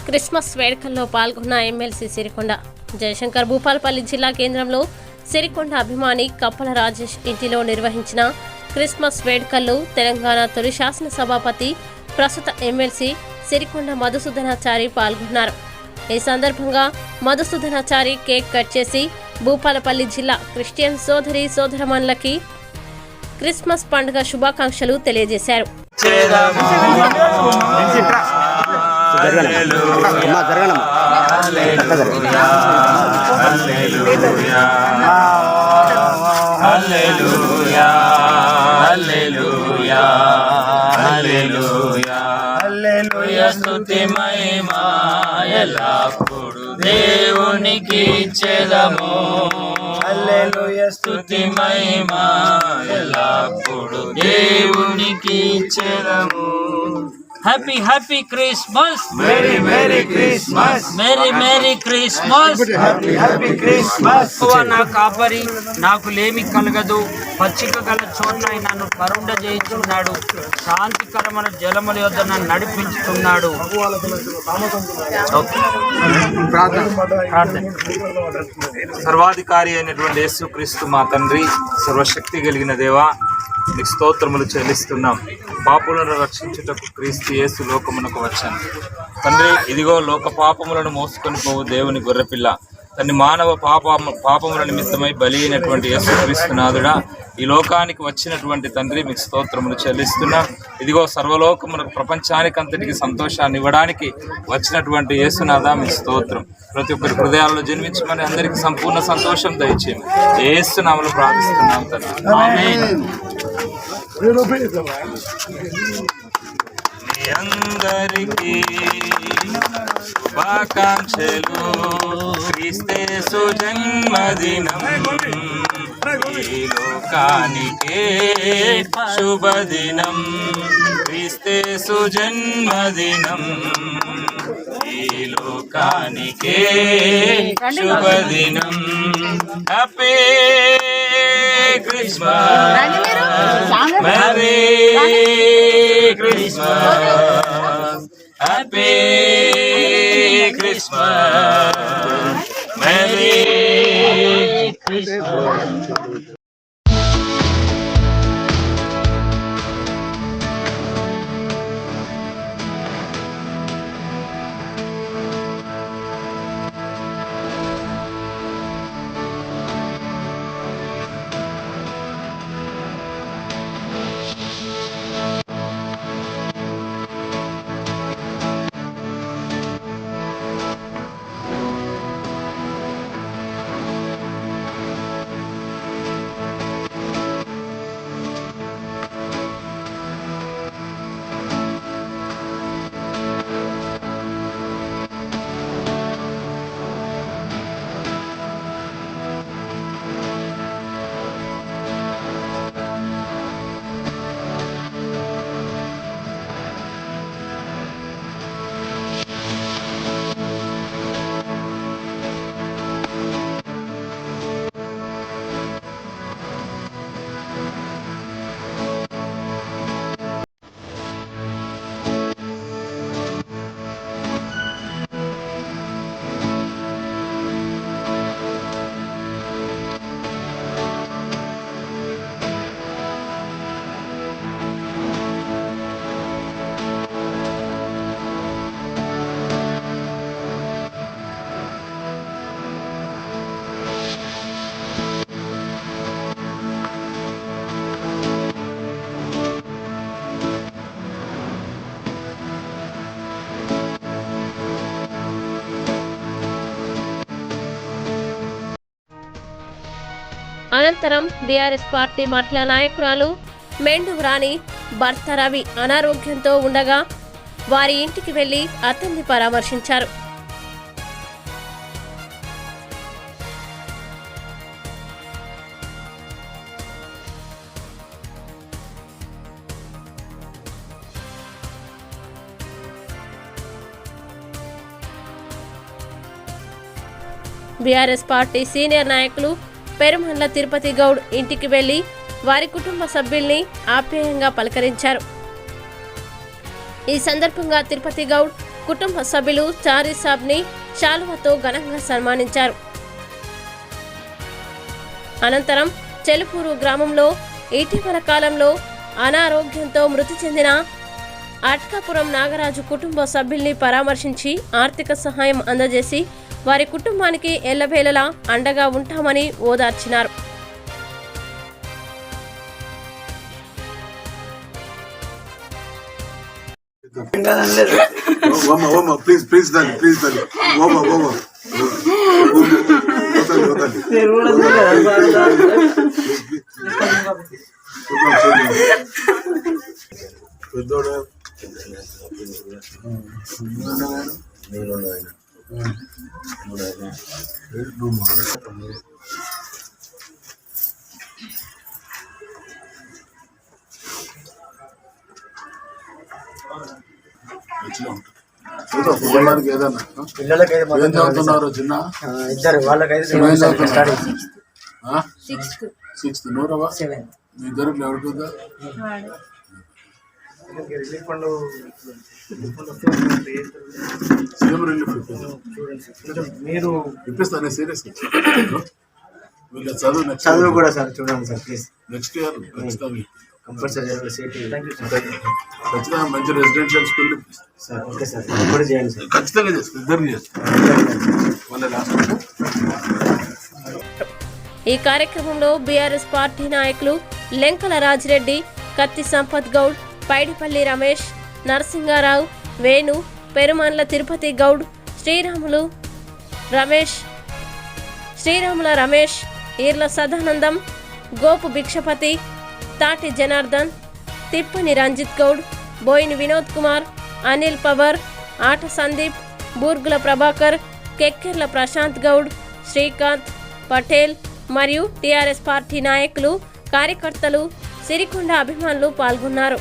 Christmas వేడుకల్లో పాల్గొన్న MLC Sirikonda Jayashankar Bhupalpally జిల్లా కేంద్రంలో సిరికొండ అభిమాని కప్పల రాజేష్ ఇంటిలో నిర్వహించిన క్రిస్మస్ వేడుకల్లో తెలంగాణ తొలి శాసనసభాపతి ప్రస్తుత ఎమ్మెల్సీ సిరికొండ మధుసూదనాచారి పాల్గొన్నారు. ఈ సందర్భంగా మధుసూదనాచారి కేక్ కట్ చేసి భూపాలపల్లి జిల్లా క్రిస్టియన్ సోదరమణులకి క్రిస్మస్ పండుగ శుభాకాంక్షలు తెలియజేశారు. స్తుతి మహిమా ఎల్లప్పుడు దేవునికి ఇచ్చేదము. హల్లెలూయా స్తుతి మహిమా ఎల్లప్పుడు దేవునికి ఇచ్చేదము. Happy happy Christmas, merry merry Christmas, merry merry Christmas, happy happy Christmas. నా కాపరి, నాకు లేమి కలగదు, పచ్చిక గల చోట్ల నన్ను కరుండ చేయించున్నాడు, శాంతికరమైన జలముల యొద్ద నన్ను నడిపించుతున్నాడు. సర్వాధికారి అయినటువంటి యేసుక్రీస్తు మా తండ్రి, సర్వశక్తి కలిగిన దేవా, నీకు స్తోత్రములు చెల్లిస్తున్నాం. పాపులను రక్షించుటకు క్రీస్తు యేసు లోకమునకు వచ్చాను. తండ్రి, ఇదిగో లోక పాపములను మోసుకొని పోవు దేవుని గొర్రెపిల్ల, తన్ని మానవ పాపముల నిమిత్తమై బలి అయినటువంటి యేసుక్రీస్తు నాథుడా, ఈ లోకానికి వచ్చినటువంటి తండ్రి మీకు స్తోత్రములు చెల్లిస్తున్నాం. ఇదిగో సర్వలోకమునకు ప్రపంచానికంతటికి సంతోషాన్ని ఇవ్వడానికి వచ్చినటువంటి యేసునాథ మీకు స్తోత్రం. ప్రతి ఒక్కరి హృదయాల్లో జన్మించమని అందరికీ సంపూర్ణ సంతోషం దయచేయండి. యేసు నామములో ప్రార్థిస్తున్నాం తండ్రి, ఆమేన్. మీ అందరికీ శుభాకాంక్షలు, క్రీస్తు జన్మదినం ఈ లోకానికే శుభదినం, క్రీస్తు జన్మదినం ఈ లోకానికే శుభదినం. Happy Christmas, Mary Christmas, happy Christmas, merry Christmas. అనంతరం బీఆర్ఎస్ పార్టీ మహిళా నాయకురాలు మెండు రాణి భర్త రవి అనారోగ్యంతో ఉండగా వారి ఇంటికి వెళ్లి అతన్ని పరామర్శించారు. బీఆర్ఎస్ పార్టీ సీనియర్ నాయకులు పెరుమండ్ల తిరుపతి గౌడ్ ఇంటికి వెళ్లి వారి కుటుంబ సభ్యుల్ని ఆప్యాయంగా పలకరించారు. ఈ సందర్భంగా తిరుపతి గౌడ్ కుటుంబ సభ్యులు చారీ సాబ్ని శాలువతో ఘనంగా సన్మానించారు. అనంతరం చెలుపూరు గ్రామంలో ఇటీవల కాలంలో అనారోగ్యంతో మృతి చెందిన అట్కాపురం నాగరాజు కుటుంబ సభ్యుల్ని పరామర్శించి ఆర్థిక సహాయం అందజేసి వారి కుటుంబానికి ఎల్లవేళలా అండగా ఉంటామని ఓదార్చినారు. ప్లీజ్ దాన్ని పెద్దోడు పిల్లలకి ఏదన్నా ఏం చదువుతున్నారు? చిన్న ఇద్దరు వాళ్ళకైతే 6th నూరవా మీ ఇద్దరు ఎవరికిందా సీఎం రిలీఫ్ మీరు ఇప్పిస్తాను సీరియస్ వీళ్ళ చదువు కూడా సార్ చూడండి సార్ ప్లీజ్. నెక్స్ట్ ఇయర్ ఖచ్చితంగా కంపల్సరీ ఖచ్చితంగా మంచి residential school sir. Okay sir కూడా చేయండి సార్. ఖచ్చితంగా చేస్తాం ఇద్దరిని చేస్తాం. ఈ కార్యక్రమంలో బీఆర్ఎస్ పార్టీ నాయకులు లెంకల రాజిరెడ్డి, కత్తి సంపత్ గౌడ్, పైడిపల్లి రమేష్, నరసింగారావు, వేణు, పెరుమాన్ల తిరుపతి గౌడ్, శ్రీరాముల రమేష్, ఈర్ల సదానందం, గోపు భిక్షపతి, తాటి జనార్దన్, తిప్పని రంజిత్ గౌడ్, బోయిని వినోద్ కుమార్, అనిల్ పవర్, ఆట సందీప్, బూర్గుల ప్రభాకర్, కెక్కెర్ల ప్రశాంత్ గౌడ్, శ్రీకాంత్, పటేల్ మరియు టీఆర్ఎస్ పార్టీ నాయకులు, కార్యకర్తలు, సిరికొండ అభిమానులు పాల్గొన్నారు.